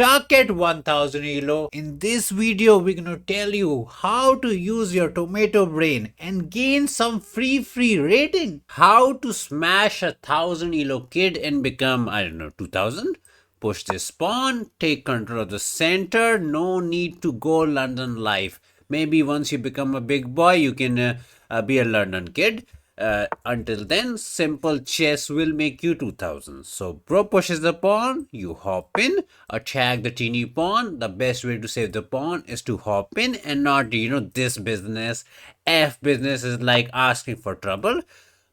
stuck at 1000 elo. In this video, we're gonna tell you how to use your tomato brain and gain some free rating. How to smash 1000 elo kid and become, I don't know, 2000? Push this pawn, take control of the center, no need to go London life. Maybe once you become a big boy, you can be a London kid. Until then, simple chess will make you 2000. So bro pushes the pawn, you hop in, attack the teeny pawn. The best way to save the pawn is to hop in and not, this business. F business is like asking for trouble.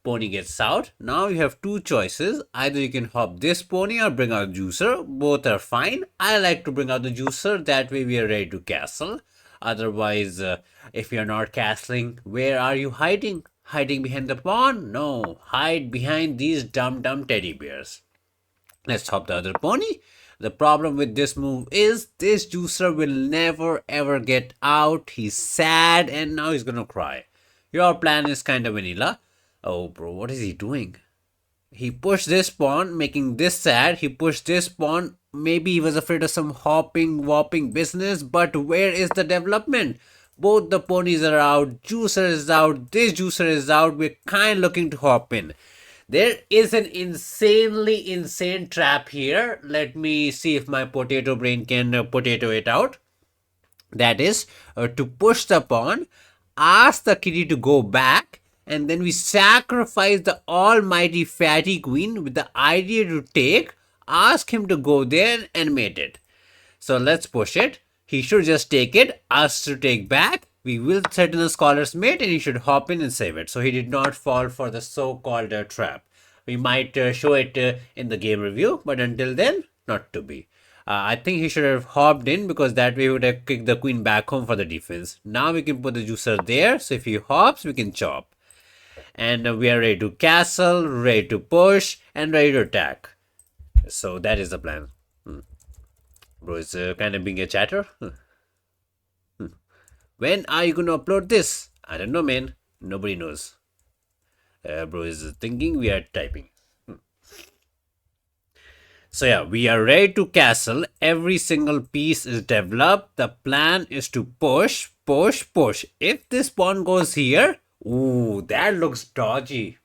Pony gets out. Now you have two choices. Either you can hop this pony or bring out juicer. Both are fine. I like to bring out the juicer. That way we are ready to castle. Otherwise, if you're not castling, where are you hiding? Hiding behind the pawn? No, hide behind these dumb teddy bears. Let's hop the other pony. The problem with this move is this juicer will never ever get out. He's sad and now he's gonna cry. Your plan is kinda vanilla. Oh bro, what is he doing? He pushed this pawn, making this sad. He pushed this pawn. Maybe he was afraid of some hopping, whopping business. But where is the development? Both the ponies are out. Juicer is out. This juicer is out. We're kind of looking to hop in. There is an insanely insane trap here. Let me see if my potato brain can potato it out. That is to push the pawn, ask the kitty to go back, and then we sacrifice the almighty fatty queen with the idea to take, ask him to go there and mate it. So let's push it. He should just take it, us to take back. We will threaten the scholar's mate and he should hop in and save it. So he did not fall for the so-called trap. We might show it in the game review, but until then, not to be. I think he should have hopped in because that way he would have kicked the queen back home for the defense. Now we can put the juicer there. So if he hops, we can chop. And we are ready to castle, ready to push, and ready to attack. So that is the plan. Bro is kind of being a chatter. When are you going to upload this? I don't know, man. Nobody knows. Bro is thinking, we are typing. So yeah, we are ready to castle. Every single piece is developed. The plan is to push. If this pawn goes here, ooh, that looks dodgy.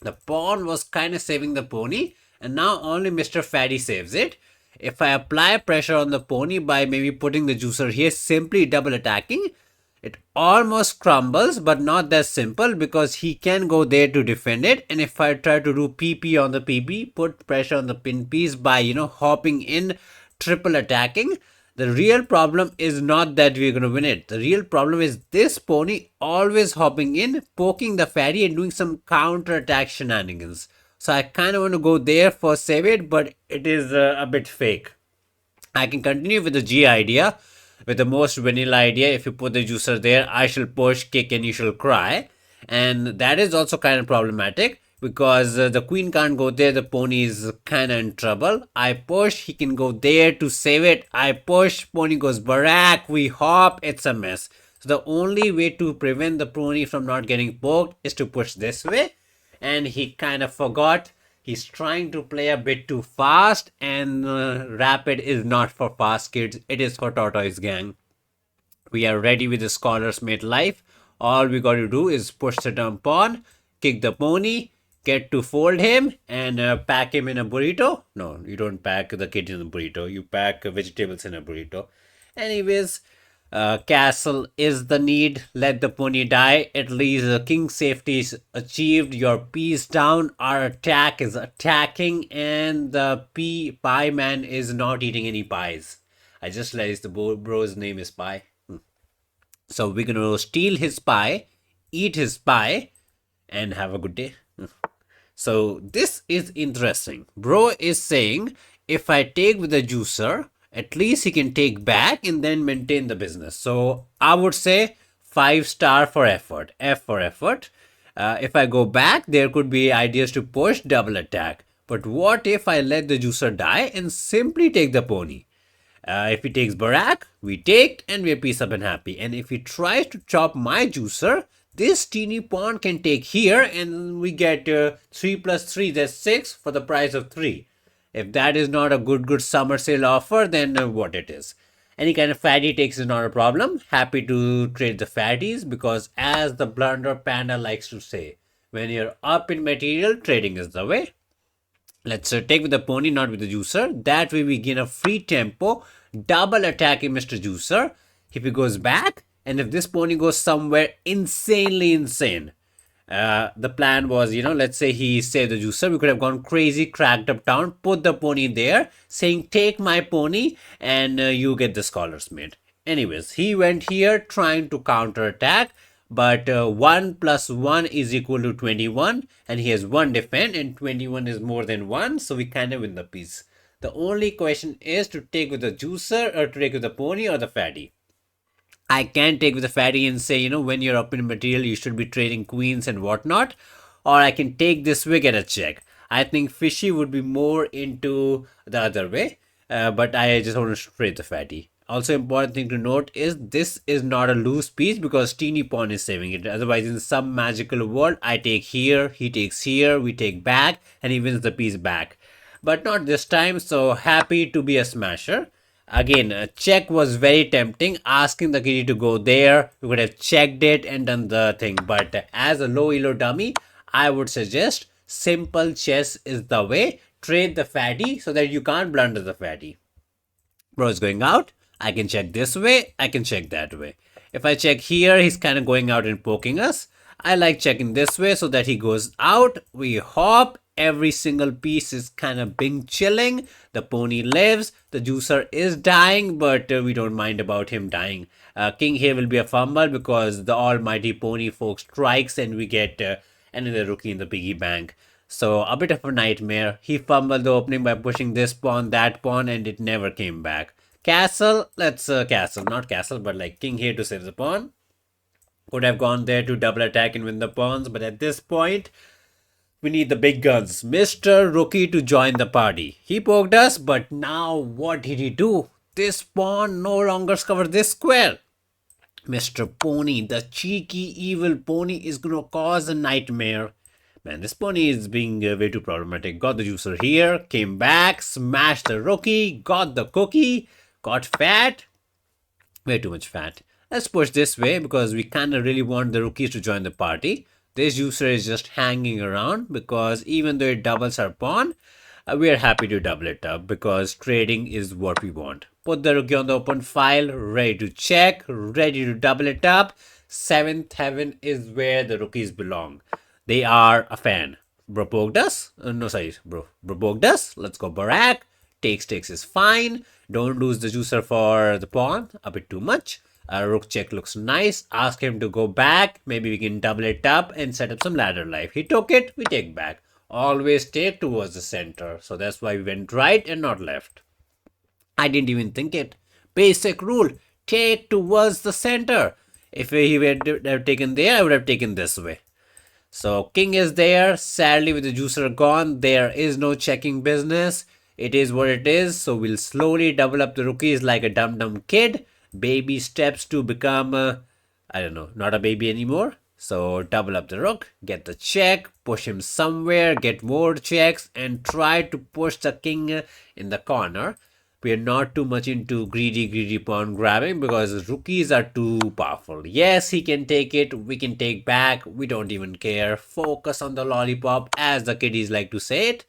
The pawn was kind of saving the pony, and now only Mr. Fatty saves it. If I apply pressure on the pony by maybe putting the juicer here, simply double attacking, it almost crumbles, but not that simple because he can go there to defend it. And if I try to do PP on the PP, put pressure on the pin piece by, hopping in, triple attacking, the real problem is not that we're going to win it. The real problem is this pony always hopping in, poking the fatty and doing some counter attack shenanigans. So I kind of want to go there for save it, but it is a bit fake. I can continue with the G idea, with the most vanilla idea. If you put the juicer there, I shall push, kick, and you shall cry. And that is also kind of problematic because the queen can't go there. The pony is kind of in trouble. I push, he can go there to save it. I push, pony goes barack, we hop, it's a mess. So the only way to prevent the pony from not getting poked is to push this way. And he kind of forgot. He's trying to play a bit too fast, and rapid is not for fast kids. It is for tortoise gang. We are ready with the scholar's mate life. All we got to do is push the dumb pawn, kick the pony, get to fold him, and pack him in a burrito. No, you don't pack the kid in a burrito. You pack vegetables in a burrito. Anyways, castle is the need. Let the pony die. At least the king's safety is achieved. Your piece down. Our attack is attacking, and the pie man is not eating any pies. I just realized the bro's name is Pie. So we're gonna steal his pie, eat his pie, and have a good day. So this is interesting. Bro is saying if I take with the juicer, at least he can take back and then maintain the business. So I would say 5-star for effort. F for effort. If I go back, there could be ideas to push, double attack. But what if I let the juicer die and simply take the pony? If he takes Barack, we take and we're peace up and happy. And if he tries to chop my juicer, this teeny pawn can take here and we get 3 plus 3, that's 6 for the price of 3. If that is not a good summer sale offer, then what it is? Any kind of fatty takes is not a problem. Happy to trade the fatties because, as the Blunder Panda likes to say, when you're up in material, trading is the way. Let's take with the pony, not with the juicer. That way we gain a free tempo, double attacking Mr. Juicer. If he goes back, and if this pony goes somewhere insanely insane, the plan was, let's say he saved the juicer. We could have gone crazy, cracked up town, put the pony there, saying, take my pony, and you get the scholars made. Anyways, he went here trying to counter attack, but 1 plus 1 is equal to 21, and he has 1 defend, and 21 is more than 1, so we kind of win the piece. The only question is to take with the juicer or to take with the pony or the fatty. I can take with the fatty and say, when you're up in material, you should be trading queens and whatnot. Or I can take this way, get a check. I think Fishy would be more into the other way. But I just want to trade the fatty. Also, important thing to note is this is not a loose piece because Teeny Pawn is saving it. Otherwise, in some magical world, I take here, he takes here, we take back, and he wins the piece back. But not this time, so happy to be a smasher. Again, a check was very tempting, asking the kitty to go there. We could have checked it and done the thing. But as a low elo dummy, I would suggest simple chess is the way. Trade the fatty so that you can't blunder the fatty. Bro is going out. I can check this way. I can check that way. If I check here, he's kind of going out and poking us. I like checking this way so that he goes out. We hop. Every single piece is kind of being chilling. The pony lives. The juicer is dying, but we don't mind about him dying. King here will be a fumble because the almighty pony folk strikes and we get another rookie in the piggy bank. So a bit of a nightmare. He fumbled the opening by pushing this pawn, that pawn, and it never came back. Castle, let's castle, not castle, but like king here to save the pawn. Could have gone there to double attack and win the pawns, but at this point, we need the big guns. Mr. Rookie to join the party. He poked us, but now what did he do? This pawn no longer covers this square. Mr. Pony, the cheeky evil pony is gonna cause a nightmare. Man, this pony is being way too problematic. Got the juicer here, came back, smashed the rookie, got the cookie, got fat. Way too much fat. Let's push this way because we kind of really want the rookies to join the party. This juicer is just hanging around because even though it doubles our pawn, we are happy to double it up because trading is what we want. Put the rookie on the open file, ready to check, ready to double it up. 7th heaven is where the rookies belong. They are a fan. Bro poked us. Bro poked us. Let's go Barack. Takes is fine. Don't lose the juicer for the pawn. A bit too much. Rook check looks nice. Ask him to go back. Maybe we can double it up and set up some ladder life. He took it. We take back. Always take towards the center. So that's why we went right and not left. I didn't even think it. Basic rule. Take towards the center. If he would have taken there, I would have taken this way. So king is there. Sadly, with the juicer gone, there is no checking business. It is what it is. So we'll slowly double up the rookies like a dumb kid. Baby steps to become, I don't know, not a baby anymore. So double up the rook, get the check, push him somewhere, get more checks, and try to push the king in the corner. We are not too much into greedy pawn grabbing because rookies are too powerful. Yes, he can take it, we can take back, we don't even care. Focus on the lollipop, as the kiddies like to say it.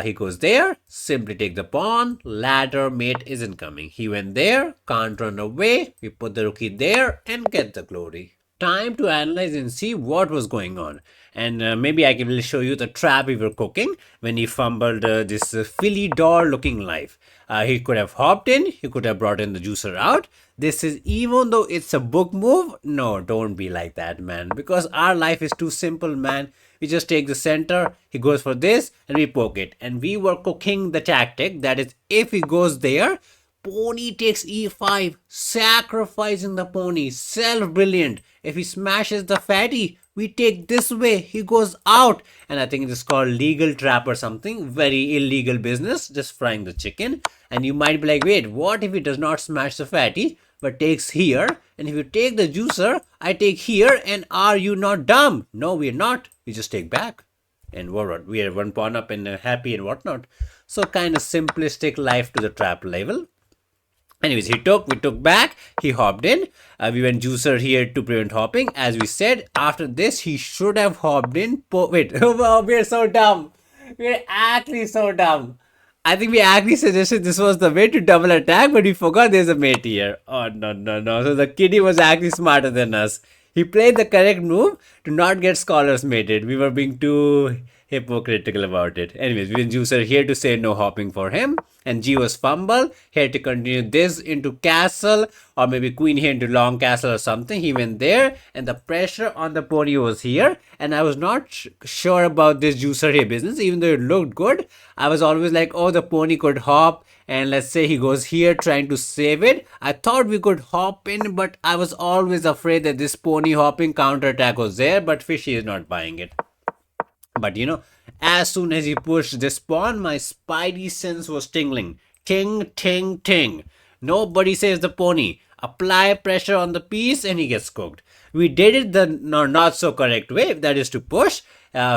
He goes there, simply take the pawn, ladder mate isn't coming. He went there, can't run away, we put the rookie there and get the glory. Time to analyze and see what was going on. And maybe I will show you the trap we were cooking when he fumbled this Philly door looking life. He could have hopped in, he could have brought in the juicer out. This is, even though it's a book move, no, don't be like that, man. Because our life is too simple, man. We just take the center, he goes for this, and we poke it. And we were cooking the tactic, that is, if he goes there, pony takes e5, sacrificing the pony, self-brilliant. If he smashes the fatty, we take this way, he goes out. And I think it is called legal trap or something, very illegal business, just frying the chicken. And you might be like, wait, what if he does not smash the fatty, but takes here? And if you take the juicer, I take here, and are you not dumb? No, we are not. We just take back. And what? We are one pawn up and happy and whatnot. So kind of simplistic life to the trap level. Anyways, we took back, he hopped in. We went juicer here to prevent hopping. As we said, after this, he should have hopped in. Wait, oh, we're so dumb. We're actually so dumb. I think we actually suggested this was the way to double attack, but we forgot there's a mate here. Oh, no, no, no. So the kiddie was actually smarter than us. He played the correct move to not get scholars mated. We were being too hypocritical about it. Anyways, we Juicer here to say no hopping for him. And G was fumble. Here to continue this into castle, or maybe queen here into long castle or something. He went there, and the pressure on the pony was here. And I was not sure about this Juicer here business, even though it looked good. I was always like, oh, the pony could hop, and let's say he goes here trying to save it. I thought we could hop in, but I was always afraid that this pony hopping counter attack was there, but Fishy is not buying it. But as soon as he pushed this pawn, my spidey sense was tingling. Ting, ting, ting. Nobody saves the pony. Apply pressure on the piece and he gets cooked. We did it the not so correct way, that is to push.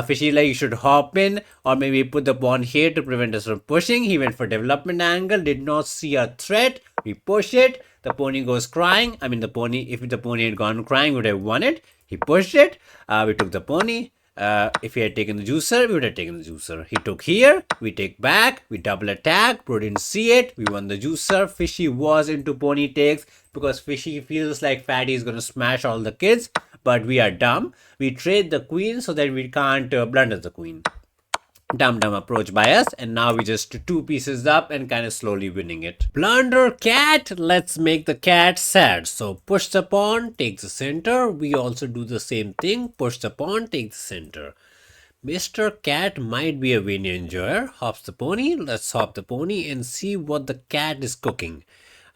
Fishy like you should hop in, or maybe put the pawn here to prevent us from pushing. He went for development angle, did not see a threat. We push it. The pony goes crying. I mean, the pony, if the pony had gone crying, would have won it. He pushed it. We took the pony. If he had taken the juicer, we would have taken the juicer. He took here, we take back, we double attack, Pro didn't see it, we won the juicer. Fishy was into pony takes because Fishy feels like Fatty is going to smash all the kids, but we are dumb. We trade the queen so that we can't blunder the queen. Dumb approach by us, and now we just two pieces up and kind of slowly winning it. Blunder cat, let's make the cat sad. So push the pawn, take the center. We also do the same thing, push the pawn, take the center. Mr. Cat might be a win enjoyer. Hops the pony, let's hop the pony and see what the cat is cooking.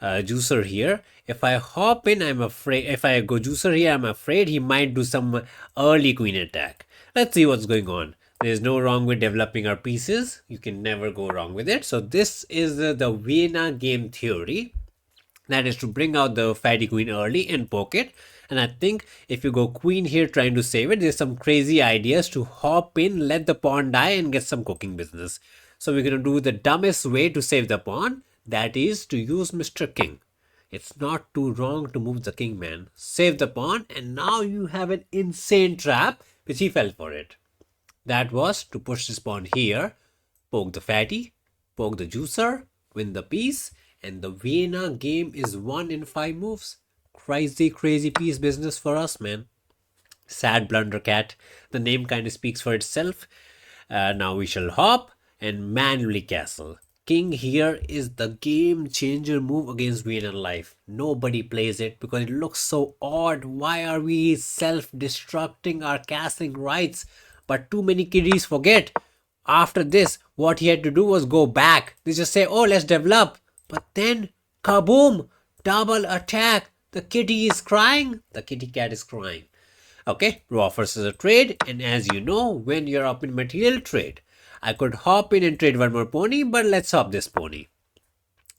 Juicer here. If I hop in, I'm afraid, if I go juicer here, I'm afraid he might do some early queen attack. Let's see what's going on. There's no wrong with developing our pieces. You can never go wrong with it. So this is the Vienna game theory. That is to bring out the fatty queen early and poke it. And I think if you go queen here trying to save it, there's some crazy ideas to hop in, let the pawn die and get some cooking business. So we're going to do the dumbest way to save the pawn. That is to use Mr. King. It's not too wrong to move the king, man. Save the pawn, and now you have an insane trap, which he fell for it. That was to push this pawn here, poke the fatty, poke the juicer, win the piece, and the Vienna game is won in 5 moves. Crazy piece business for us, man. Sad blunder cat. The name kind of speaks for itself. Now we shall hop and manually castle. King here is the game changer move against Vienna life. Nobody plays it because it looks so odd. Why are we self-destructing our castling rights? But too many kiddies forget. After this, what he had to do was go back. They just say, oh, let's develop. But then, kaboom! Double attack. The kitty is crying. The kitty cat is crying. Okay, Pro offers us a trade. And as you know, when you're up in material, trade. I could hop in and trade one more pony, but let's hop this pony.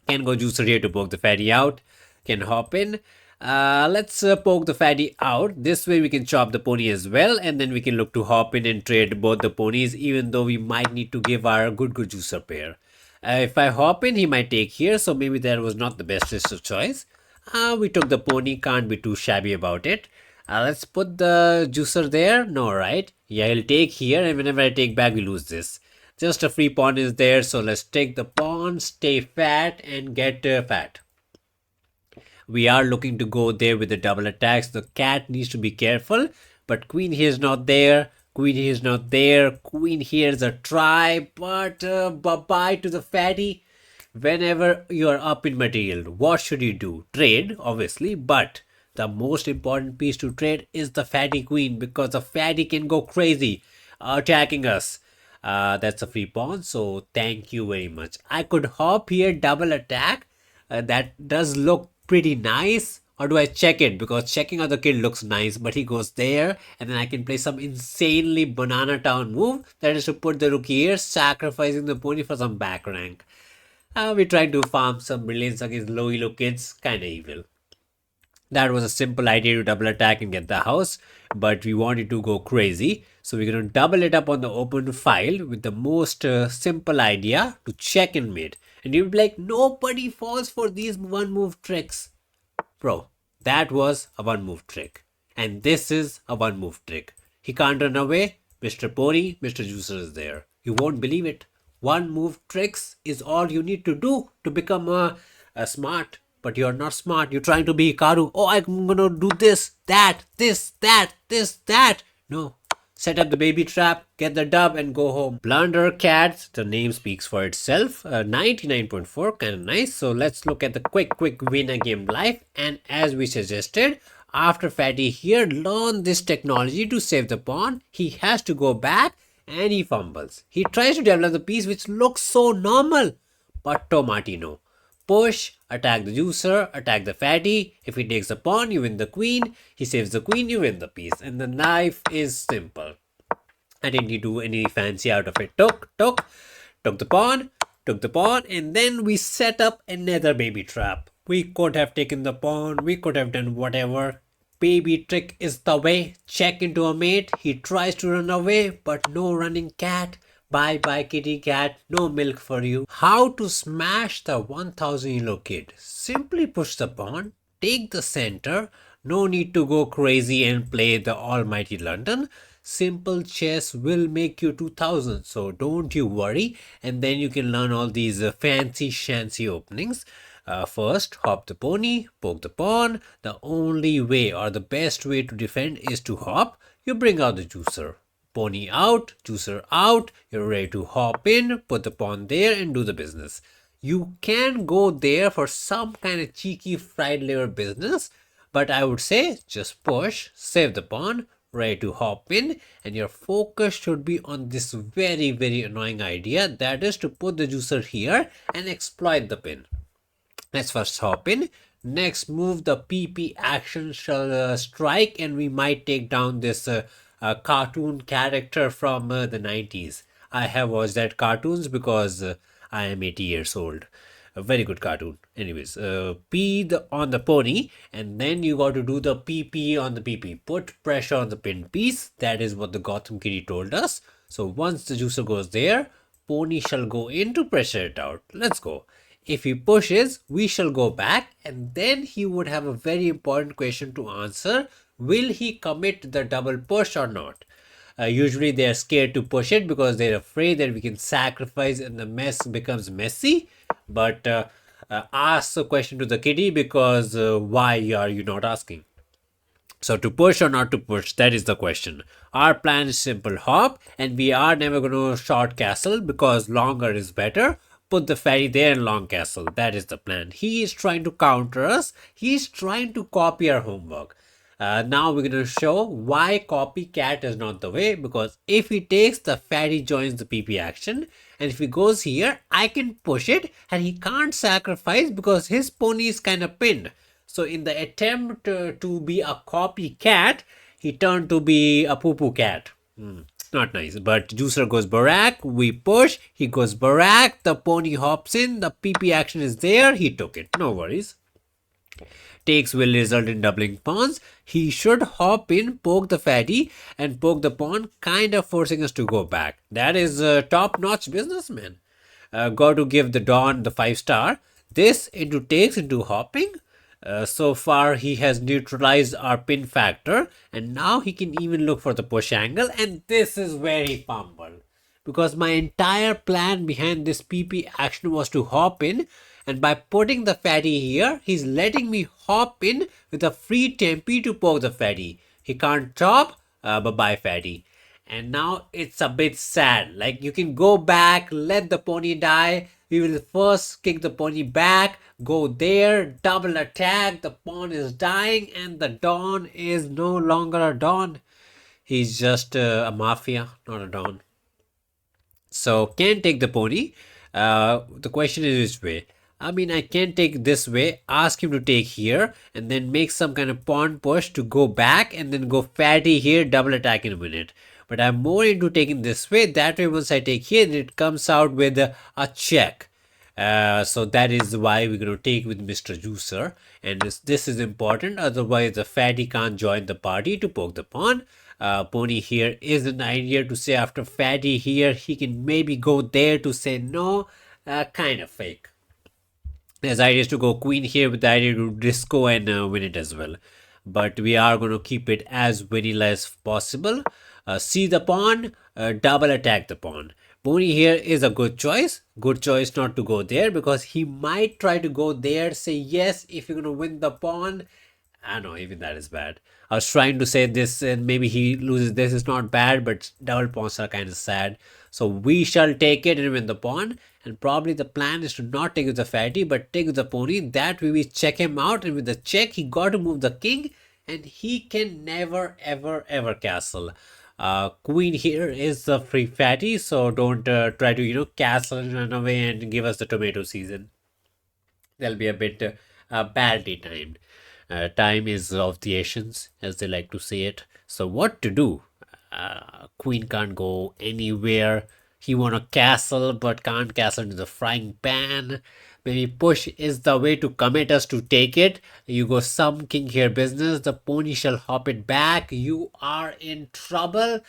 Can go juicer here to poke the fatty out. Can hop in. Let's poke the fatty out. This way we can chop the pony as well, and then we can look to hop in and trade both the ponies, even though we might need to give our good juicer pair. If I hop in, he might take here, so maybe that was not the best list of choice. We took the pony, can't be too shabby about it. Let's put the juicer there. No, right? Yeah, he'll take here, and whenever I take back, we lose this. Just a free pawn is there, so let's take the pawn, stay fat, and get fat. We are looking to go there with the double attacks. The cat needs to be careful, but queen here is not there. Queen here is not there. Queen here is a try, but bye-bye to the fatty. Whenever you are up in material, what should you do? Trade, obviously, but the most important piece to trade is the fatty queen, because the fatty can go crazy attacking us. That's a free pawn, so thank you very much. I could hop here, double attack. That does look pretty nice. Or do I check it? Because checking out the kid looks nice, but he goes there, and then I can play some insanely banana town move. That is to put the rook here, sacrificing the pony for some back rank. We're trying to farm some brilliance against low elo kids. Kinda evil. That was a simple idea to double attack and get the house, but we wanted to go crazy. So we're going to double it up on the open file with the most simple idea to check and mate. And you'll be like, nobody falls for these one move tricks. Bro, that was a one move trick. And this is a one move trick. He can't run away. Mr. Pony, Mr. Juicer is there. You won't believe it. One move tricks is all you need to do to become a smart. But you're not smart. You're trying to be Hikaru. Oh, I'm gonna do this, that, this, that, this, that. No. Set up the baby trap, get the dub, and go home. Blunder Cat, the name speaks for itself. 99.4, kind of nice. So let's look at the quick winner game life. And as we suggested, after Fatty here learned this technology to save the pawn, he has to go back and he fumbles. He tries to develop the piece which looks so normal. But Tomatino. Push, attack the juicer, attack the fatty. If he takes the pawn, you win the queen. He saves the queen, you win the piece. And the knife is simple. I didn't need to do any fancy out of it. Took the pawn, and then we set up another baby trap. We could have taken the pawn, we could have done whatever. Baby trick is the way. Check into a mate. He tries to run away, but no running cat. Bye bye kitty cat, no milk for you. How to smash the 1000 elo kid? Simply push the pawn, take the center, no need to go crazy and play the almighty London. Simple chess will make you 2000, so don't you worry. And then you can learn all these fancy shancy openings. First, hop the pony, poke the pawn. The only way or the best way to defend is to hop. You bring out the juicer. Pony out, juicer out, you're ready to hop in, put the pawn there and do the business. You can go there for some kind of cheeky fried liver business, but I would say just push, save the pawn, ready to hop in, and your focus should be on this very annoying idea, that is to put the juicer here and exploit the pin. Let's first hop in. Next move, the PP action shall strike, and we might take down this cartoon character from the 90s. I have watched that cartoons because I am 80 years old. A very good cartoon. Anyways, on the pony, and then you got to do the PP on the PP. Put pressure on the pin piece. That is what the Gotham Kitty told us. So once the juicer goes there, pony shall go in to pressure it out. Let's go. If he pushes, we shall go back, and then he would have a very important question to answer. Will he commit the double push or not? Usually they are scared to push it because they're afraid that we can sacrifice and the mess becomes messy. But ask the question to the kitty, because why are you not asking? So to push or not to push, that is the question. Our plan is simple: hop, and we are never going to short castle because longer is better. Put the ferry there in long castle. That is the plan. He is trying to counter us. He is trying to copy our homework. Now we're going to show why copycat is not the way, because if he takes, the fatty joins the PP action, and if he goes here, I can push it and he can't sacrifice because his pony is kind of pinned. So in the attempt to be a copycat, he turned to be a poo-poo cat. Not nice. But juicer goes Barak, we push, he goes Barak, the pony hops in, the PP action is there, he took it, no worries. Takes will result in doubling pawns. He should hop in, poke the fatty, and poke the pawn, kind of forcing us to go back. That is top-notch businessman. Got to give the Don the 5-star. This into takes into hopping. So far, he has neutralized our pin factor, and now he can even look for the push angle, and this is where he fumbled. Because my entire plan behind this PP action was to hop in, and by putting the fatty here, he's letting me hop in with a free tempi to poke the fatty. He can't chop, bye-bye fatty. And now it's a bit sad. Like, you can go back, let the pony die. We will first kick the pony back, go there, double attack, the pawn is dying, and the Don is no longer a Don. He's just a mafia, not a Don. So, can't take the pony. The question is which way? I mean, I can take this way, ask him to take here, and then make some kind of pawn push to go back, and then go fatty here, double attack in a minute. But I'm more into taking this way. That way, once I take here, it comes out with a check. So that is why we're going to take with Mr. Juicer. And this is important. Otherwise, the fatty can't join the party to poke the pawn. Pony here is an idea to say after fatty here, he can maybe go there to say no. Kind of fake. His idea is to go queen here with the idea to disco and win it as well. But we are going to keep it as vanilla as possible. See the pawn, double attack the pawn. Pony here is a good choice. Good choice not to go there because he might try to go there, say yes if you're going to win the pawn. I know, even that is bad. I was trying to say this and maybe he loses this. Is not bad, but double pawns are kind of sad. So we shall take it and win the pawn. And probably the plan is to not take with the fatty, but take with the pony. That way we check him out. And with the check, he got to move the king. And he can never, ever, ever castle. Queen here is the free fatty. So don't try to, castle and run away and give us the tomato season. That'll be a bit badly timed. Time is of the essence, as they like to say it. So what to do? Queen can't go anywhere. He want a castle, but can't castle into the frying pan. Maybe push is the way to commit us to take it. You go some king here business. The pony shall hop it back. You are in trouble.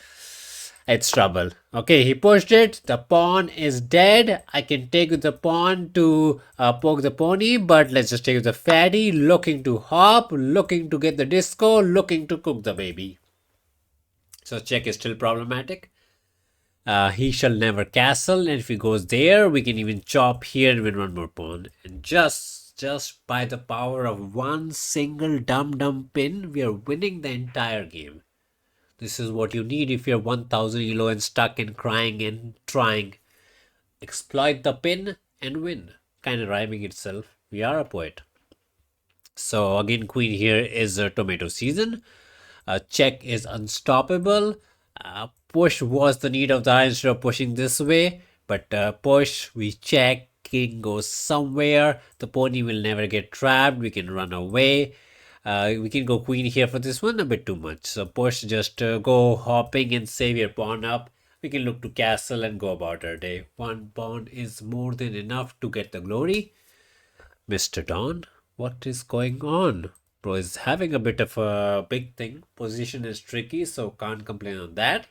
It's trouble. Okay, he pushed it. The pawn is dead. I can take the pawn to poke the pony, but let's just take the fatty. Looking to hop, looking to get the disco, looking to cook the baby. So check is still problematic. He shall never castle, and if he goes there, we can even chop here and win one more pawn. And just by the power of one single dumb pin, we are winning the entire game. This is what you need if you're 1000 elo and stuck and crying and trying. Exploit the pin and win. Kind of rhyming itself. We are a poet. So again, queen here is a tomato season. Check is unstoppable. Push was the need of the hour instead of pushing this way. But push, we check, king goes somewhere. The pony will never get trapped. We can run away. We can go queen here for this one, a bit too much. So push, just go hopping and save your pawn up. We can look to castle and go about our day. One pawn is more than enough to get the glory. Mr. Don, what is going on? Bro is having a bit of a big thing. Position is tricky, so can't complain on that.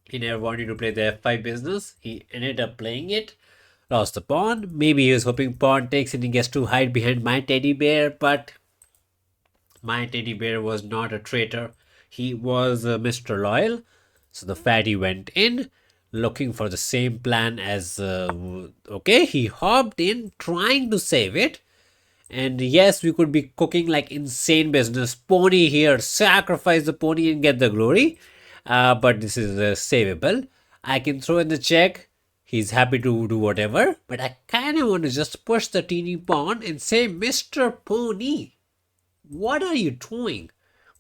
He never wanted to play the f5 business. He ended up playing it. Lost the pawn. Maybe he was hoping pawn takes and he gets to hide behind my teddy bear, but my teddy bear was not a traitor. He was Mr. Loyal. So the fatty went in looking for the same plan as... okay, he hopped in trying to save it. And yes, we could be cooking like insane business. Pony here, sacrifice the pony and get the glory. But this is savable. I can throw in the check. He's happy to do whatever. But I kind of want to just push the teeny pawn and say, Mr. Pony, what are you doing?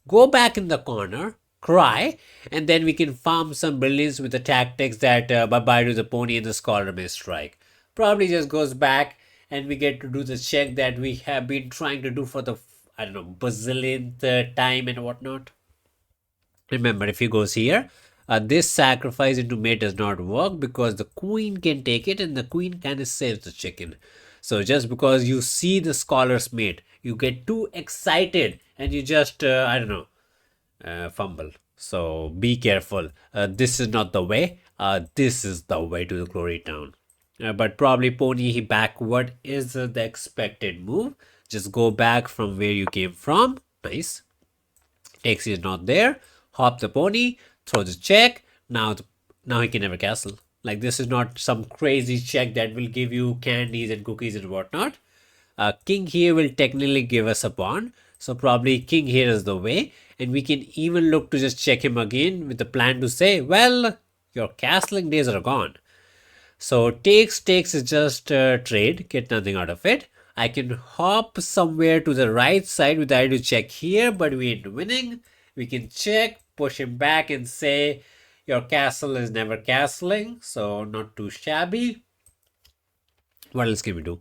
Go back in the corner, cry, and then we can farm some brilliance with the tactics that bye-bye to the pony and the scholar may strike. Probably just goes back and we get to do the check that we have been trying to do for the, I don't know, bazillionth time and whatnot. Remember, if he goes here, this sacrifice into mate does not work because the queen can take it and the queen kind of saves the chicken. So just because you see the scholar's mate, you get too excited and you just, I don't know, fumble. So be careful. This is not the way. This is the way to the glory town. But probably pony he backward is the expected move. Just go back from where you came from. Nice. X is not there. Hop the pony. Throw the check. Now he can never castle. Like this is not some crazy check that will give you candies and cookies and whatnot. King here will technically give us a pawn. So probably king here is the way. And we can even look to just check him again with the plan to say, well, your castling days are gone. So takes is just trade, get nothing out of it. I can hop somewhere to the right side with the idea to check here, but we ain't winning. We can check, push him back and say, your castle is never castling, so not too shabby. What else can we do?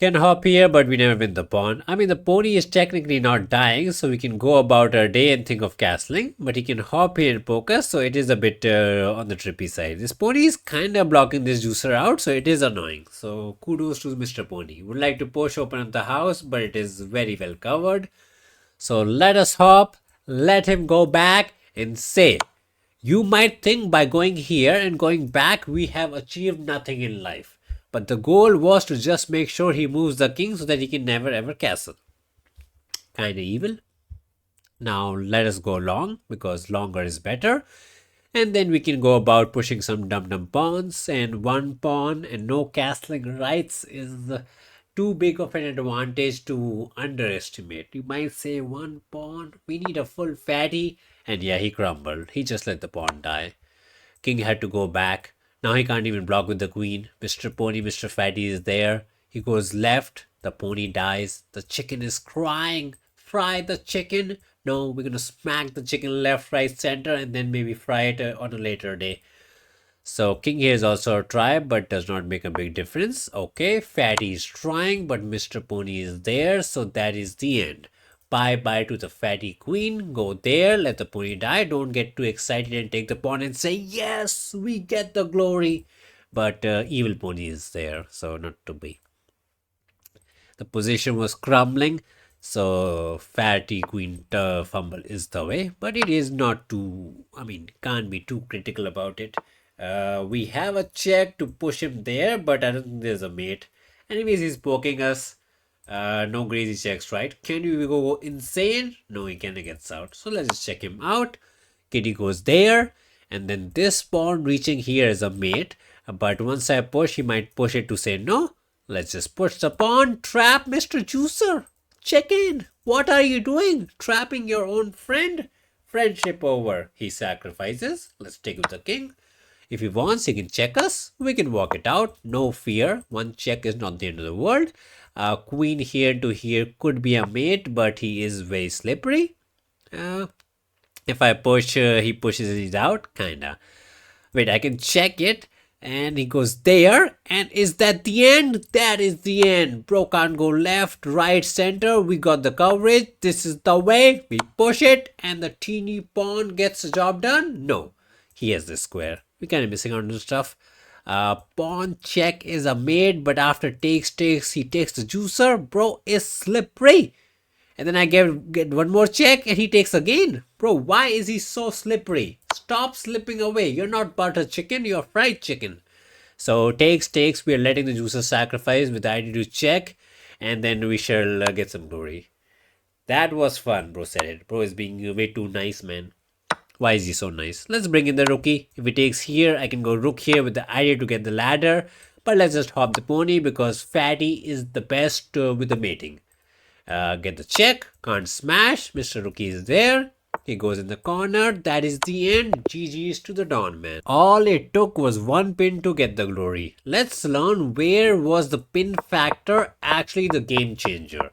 Can hop here, but we never win the pawn. I mean, the pony is technically not dying, so we can go about our day and think of castling. But he can hop here and poke us, so it is a bit on the trippy side. This pony is kind of blocking this juicer out, so it is annoying. So kudos to Mr. Pony. Would like to push open up the house, but it is very well covered. So let us hop, let him go back and say, you might think by going here and going back we have achieved nothing in life. But the goal was to just make sure he moves the king so that he can never ever castle. Kinda evil. Now let us go long because longer is better. And then we can go about pushing some dum-dum pawns, and one pawn and no castling rights is too big of an advantage to underestimate. You might say one pawn, we need a full fatty, and yeah, he crumbled. He just let the pawn die. King had to go back. Now he can't even block with the queen. Mr. Pony, Mr. Fatty is there. He goes left. The pony dies. The chicken is crying. Fry the chicken. No, we're gonna smack the chicken left, right, center, and then maybe fry it on a later day. So king here is also a try, but does not make a big difference. Okay, Fatty is trying, but Mr. Pony is there, so that is the end. Bye-bye to the fatty queen. Go there, let the pony die. Don't get too excited and take the pawn and say, yes, we get the glory. But evil pony is there, so not to be. The position was crumbling, so fatty queen fumble is the way. But it is not too, I mean, can't be too critical about it. We have a check to push him there, but I don't think there's a mate. Anyways, he's poking us. No crazy checks, right? Can you go insane? No, he kinda gets out. So let's just check him out. Kitty goes there. And then this pawn reaching here is a mate. But once I push, he might push it to say no. Let's just push the pawn. Trap Mr. Juicer. Check in. What are you doing? Trapping your own friend? Friendship over. He sacrifices. Let's take with the king. If he wants, he can check us. We can walk it out. No fear. One check is not the end of the world. Queen here to here could be a mate, but he is very slippery. If I push, he pushes it out. Kinda. Wait, I can check it. And he goes there. And is that the end? That is the end. Bro can't go left, right, center. We got the coverage. This is the way. We push it. And the teeny pawn gets the job done. No. He has the square. We're kind of missing out on stuff. Pawn check is a mate, but after takes, he takes the juicer. Bro is slippery. And then I get one more check and he takes again. Bro, why is he so slippery? Stop slipping away. You're not butter chicken, you're fried chicken. So takes, we are letting the juicer sacrifice with the idea to check. And then we shall get some glory. That was fun, bro said it. Bro is being way too nice, man. Why is he so nice? Let's bring in the rookie. If he takes here, I can go rook here with the idea to get the ladder. But let's just hop the pony because fatty is the best with the mating. Get the check. Can't smash. Mr. Rookie is there. He goes in the corner. That is the end. GG's to the Don, man. All it took was one pin to get the glory. Let's learn where was the pin factor actually the game changer.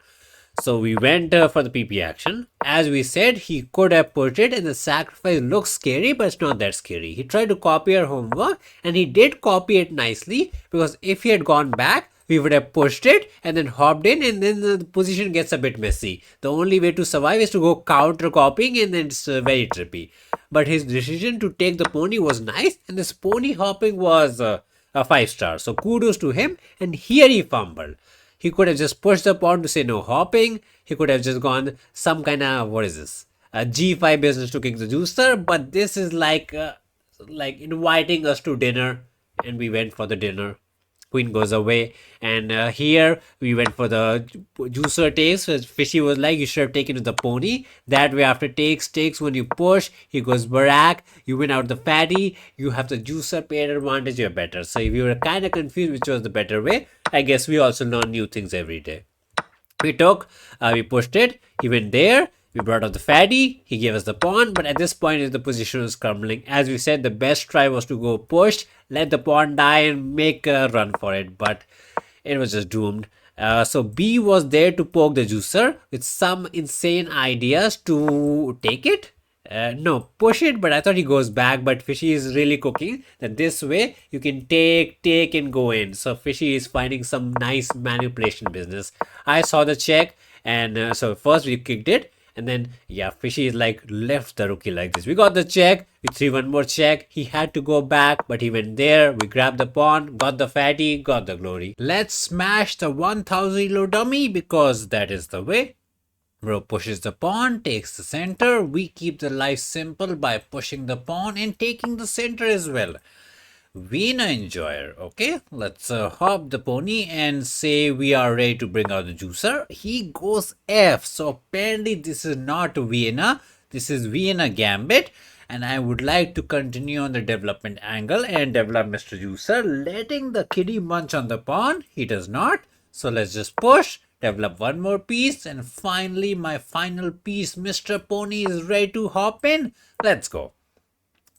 So we went for the PP action. As we said, he could have put it and the sacrifice looks scary, but it's not that scary. He tried to copy our homework and he did copy it nicely because if he had gone back, we would have pushed it and then hopped in and then the position gets a bit messy. The only way to survive is to go counter copying and then it's very trippy. But his decision to take the pony was nice and this pony hopping was a 5-star. So kudos to him, and here he fumbled. He could have just pushed the pawn to say no hopping. He could have just gone some kind of, what is this? A G5 business to king the juicer. But this is like inviting us to dinner. And we went for the dinner. Queen goes away. And here we went for the juicer takes. Fishy was like, you should have taken the pony. That way after takes, when you push, he goes barak. You win out the fatty. You have the juicer pair advantage. You're better. So if you were kind of confused which was the better way, I guess we also learn new things every day. We pushed it. He went there. We brought out the fatty. He gave us the pawn. But at this point, the position was crumbling. As we said, the best try was to go push, let the pawn die and make a run for it. But it was just doomed. So B was there to poke the juicer with some insane ideas to take it. No, push it, but I thought he goes back. But Fishy is really cooking that this way you can take, and go in. So Fishy is finding some nice manipulation business. I saw the check, and so first we kicked it, and then yeah, Fishy is like left the rookie like this. We got the check, we threw one more check. He had to go back, but he went there. We grabbed the pawn, got the fatty, got the glory. Let's smash the 1000 elo dummy because that is the way. Bro pushes the pawn, takes the center. We keep the life simple by pushing the pawn and taking the center as well. Veena enjoyer. Okay, let's hop the pony and say we are ready to bring out the juicer. He goes F. So apparently this is not Vienna. This is Vienna Gambit. And I would like to continue on the development angle and develop Mr. Juicer, letting the kitty munch on the pawn. He does not. So let's just push, develop one more piece, and finally my final piece, Mr. Pony, is ready to hop in. Let's go.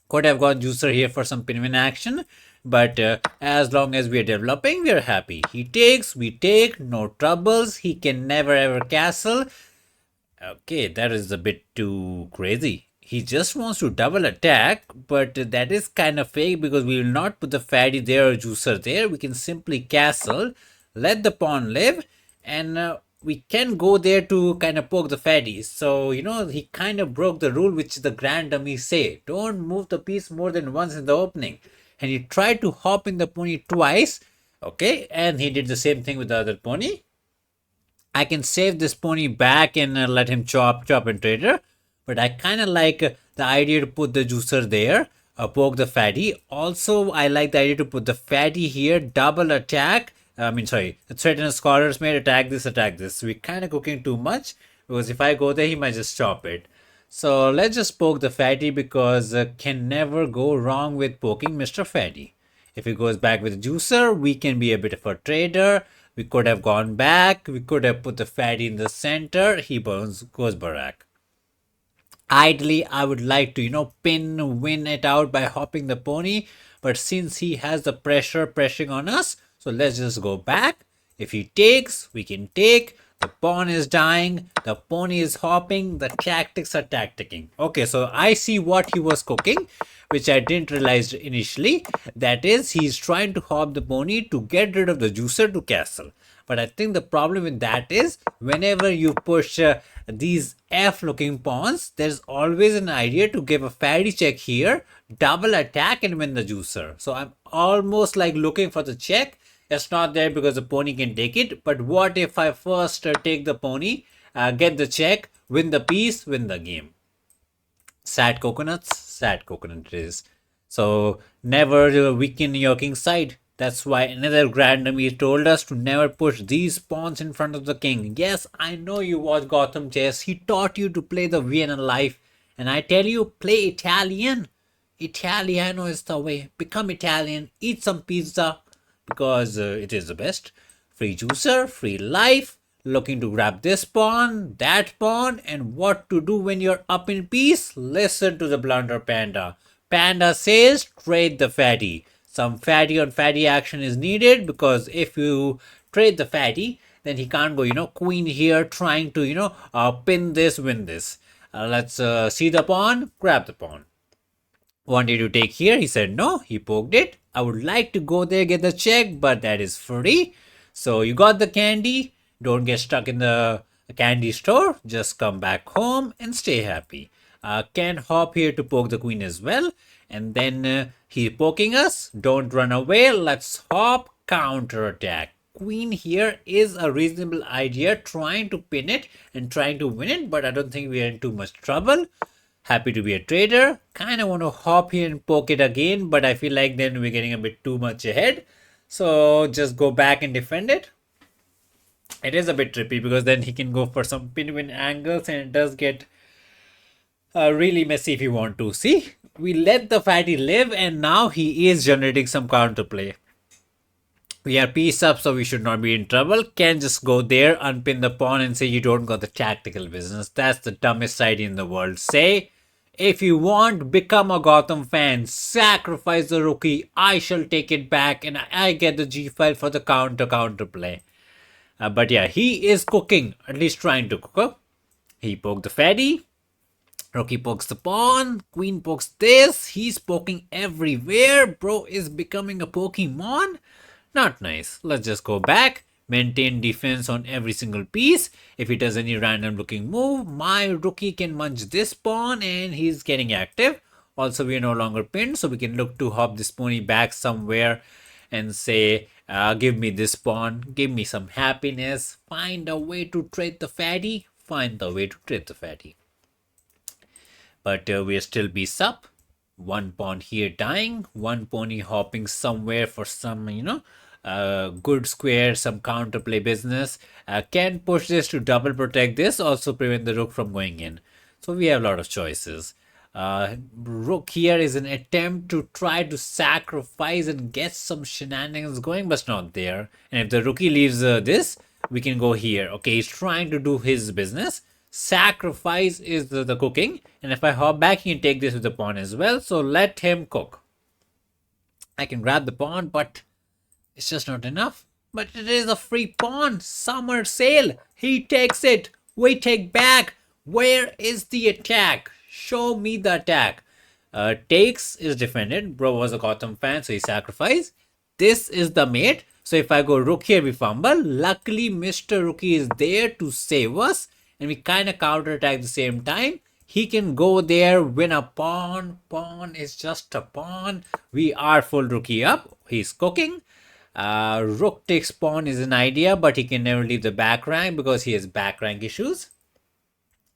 Could have got Juicer here for some pinwin action, but as long as we are developing, we are happy. He takes, we take, no troubles. He can never ever castle. Okay, that is a bit too crazy. He just wants to double attack, but that is kind of fake because we will not put the fatty there or juicer there. We can simply castle, let the pawn live, and we can go there to kind of poke the fatties. So, you know, he kind of broke the rule which the grand dummies say. Don't move the piece more than once in the opening. And he tried to hop in the pony twice. Okay, and he did the same thing with the other pony. I can save this pony back and let him chop and trader. But I kind of like the idea to put the juicer there, poke the fatty. Also, I like the idea to put the fatty here, double attack. Threaten a scholar's mate, attack this. We're kind of cooking too much because if I go there, he might just chop it. So let's just poke the fatty because can never go wrong with poking Mr. Fatty. If he goes back with the juicer, we can be a bit of a trader. We could have gone back. We could have put the fatty in the center. He goes barak. Ideally, I would like to, win it out by hopping the pony. But since he has the pressuring on us, so let's just go back. If he takes, we can take. The pawn is dying. The pony is hopping. The tactics are tacticking. Okay, so I see what he was cooking, which I didn't realize initially. That is, he's trying to hop the pony to get rid of the juicer to castle. But I think the problem with that is whenever you push these F looking pawns, there's always an idea to give a fatty check here, double attack and win the juicer. So I'm almost like looking for the check. It's not there because the pony can take it. But what if I first take the pony, get the check, win the piece, win the game? Sad coconut it is. So never weaken your king's side. That's why another grand dummy told us to never push these pawns in front of the king. Yes, I know you watch Gotham Chess. He taught you to play the Vienna life. And I tell you, play Italian. Italiano is the way. Become Italian. Eat some pizza. Because it is the best. Free juicer, free life. Looking to grab this pawn, that pawn. And what to do when you're up in peace? Listen to the blunder panda. Panda says, trade the fatty. Some fatty on fatty action is needed because if you trade the fatty, then he can't go, queen here trying to, pin this, win this. Let's see the pawn, grab the pawn. Wanted to take here, he said no, he poked it. I would like to go there, get the check, but that is free. So you got the candy, don't get stuck in the candy store, just come back home and stay happy. Can hop here to poke the queen as well. And then he's poking us. Don't run away. Let's hop. Counter attack. Queen here is a reasonable idea. Trying to pin it and trying to win it. But I don't think we are in too much trouble. Happy to be a trader. Kind of want to hop here and poke it again. But I feel like then we're getting a bit too much ahead. So just go back and defend it. It is a bit trippy because then he can go for some pin-win angles. And it does get really messy if you want to. See? We let the fatty live and now he is generating some counterplay. We are piece up, so we should not be in trouble. Can just go there, unpin the pawn and say you don't got the tactical business. That's the dumbest idea in the world. Say, if you want, become a Gotham fan. Sacrifice the rookie. I shall take it back and I get the G file for the counterplay. But yeah, he is cooking, at least trying to cook. He poked the fatty. Rookie pokes the pawn, queen pokes this, he's poking everywhere. Bro is becoming a Pokemon. Not nice. Let's just go back, maintain defense on every single piece. If he does any random looking move, my rookie can munch this pawn and he's getting active. Also, we are no longer pinned, so we can look to hop this pony back somewhere and say, give me this pawn, give me some happiness, find a way to trade the fatty, find the way to trade the fatty. But we'll still be sup. One pawn here dying, one pony hopping somewhere for some, good square, some counterplay business. Can push this to double protect this, also prevent the rook from going in. So we have a lot of choices. Rook here is an attempt to try to sacrifice and get some shenanigans going, but it's not there. And if the rookie leaves this, we can go here. Okay, he's trying to do his business. Sacrifice is the cooking, and if I hop back, he can take this with the pawn as well. So let him cook. I can grab the pawn, but it's just not enough. But it is a free pawn. Summer sale. He takes it. We take back. Where is the attack? Show me the attack. Takes is defended. Bro was a Gotham fan, so he sacrificed. This is the mate. So if I go rook here, we fumble. Luckily, Mr. Rookie is there to save us. And we kind of counterattack at the same time. He can go there, win a pawn. Pawn is just a pawn. We are full rookie up. He's cooking. Rook takes pawn is an idea, but he can never leave the back rank because he has back rank issues.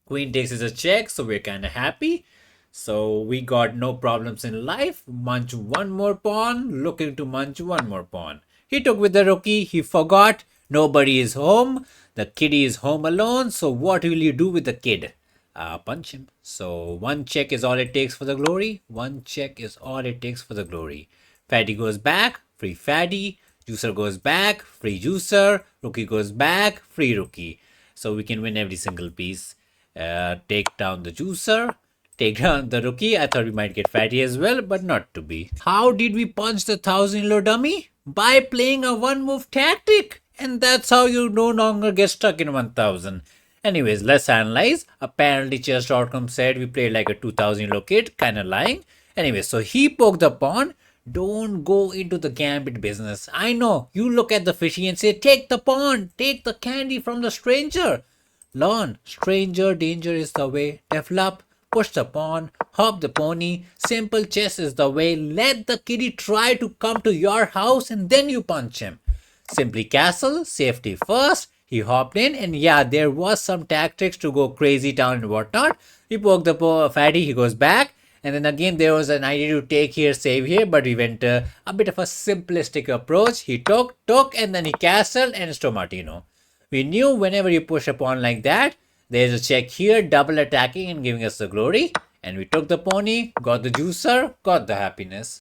Queen takes is a check, so we're kind of happy. So we got no problems in life. Munch one more pawn, looking to munch one more pawn. He took with the rookie, he forgot. Nobody is home. The kitty is home alone. So what will you do with the kid? Punch him. So one check is all it takes for the glory. One check is all it takes for the glory. Fatty goes back, free fatty. Juicer goes back, free juicer. Rookie goes back, free rookie. So we can win every single piece. Take down the juicer. Take down the rookie. I thought we might get fatty as well, but not to be. How did we punch the 1000 dummy? By playing a one move tactic. And that's how you no longer get stuck in 1000. Anyways, let's analyze. Apparently, chess.com said we played like a 2000 kid. Kinda lying. Anyway, so he poked the pawn. Don't go into the gambit business. I know. You look at the fishy and say, take the pawn. Take the candy from the stranger. Learn. Stranger danger is the way. Develop. Push the pawn. Hop the pony. Simple chess is the way. Let the kitty try to come to your house and then you punch him. Simply castle, safety first. He hopped in, and yeah, there was some tactics to go crazy town and whatnot. We poked the fatty, he goes back, and then again there was an idea to take here, save here, but we went a bit of a simplistic approach. He took, and then he castled, and it's Tomatino. We knew whenever you push a pawn like that, there's a check here, double attacking and giving us the glory. And we took the pony, got the juicer, got the happiness.